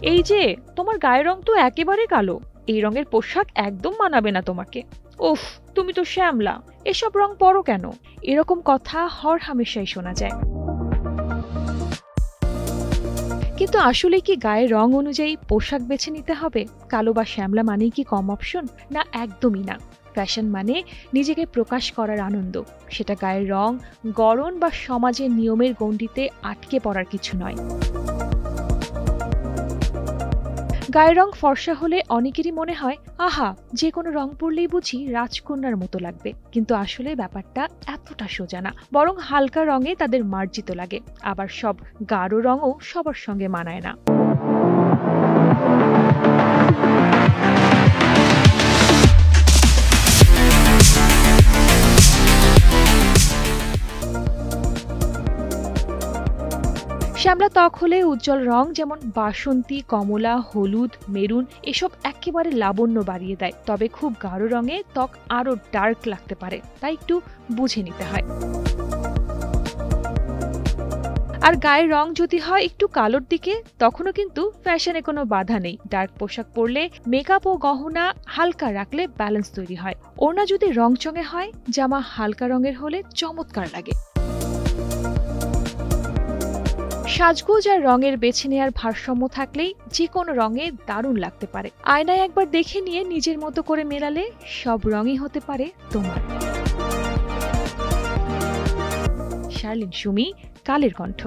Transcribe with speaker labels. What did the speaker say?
Speaker 1: এই যে, তোমার গায়ের রং তো একেবারে কালো, এই রঙের পোশাক একদম মানাবে না তোমাকে। উফ, তুমি তো শ্যামলা, এসব রং পরো কেন? এরকম কথা হরহামেশাই শোনা যায়। কিন্তু আসলে কি গায়ের রং অনুযায়ী পোশাক বেছে নিতে হবে? কালো বা শ্যামলা মানেই কি কম অপশন? না, একদমই না। ফ্যাশন মানে নিজেকে প্রকাশ করার আনন্দ। সেটা গায়ের রং, গড়ন বা সমাজের নিয়মের গণ্ডিতে আটকে পড়ার কিছু নয়। গায়ের রং ফর্সা হলে অনেকেরই মনে হয়, আহা, যে কোনো রং পরলেই বুঝি রাজকন্যার মতো লাগবে। কিন্তু আসলে ব্যাপারটা এতটা সোজা না, বরং হালকা রঙে তাদের মার্জিত লাগে। আবার সব গাঢ় রঙও সবার সঙ্গে মানায় না। শ্যামলা ত্বক হলে উজ্জ্বল রং যেমন বাসন্তী, কমলা, হলুদ, মেরুন এসব একেবারে লাবণ্য বাড়িয়ে দেয়। তবে খুব গাঢ় রঙে ত্বক আরো ডার্ক লাগতে পারে, তাই একটু বুঝে নিতে হয়। আর গায়ের রং যদি হয় একটু কালোর দিকে, তখনও কিন্তু ফ্যাশনে কোনো বাধা নেই। ডার্ক পোশাক পরলে মেকআপ ও গহনা হালকা রাখলে ব্যালেন্স তৈরি হয়। ওড়না যদি রংচঙে হয়, জামা হালকা রঙের হলে চমৎকার লাগে। সাজগোজ আর রঙের বেছে নেয়ার ভারসাম্য থাকলেই যে কোনো রঙে দারুণ লাগতে পারে। আয়নায় একবার দেখে নিয়ে নিজের মতো করে মেলালে সব রঙই হতে পারে তোমার। শার্লিন সুমি, কালের কণ্ঠ।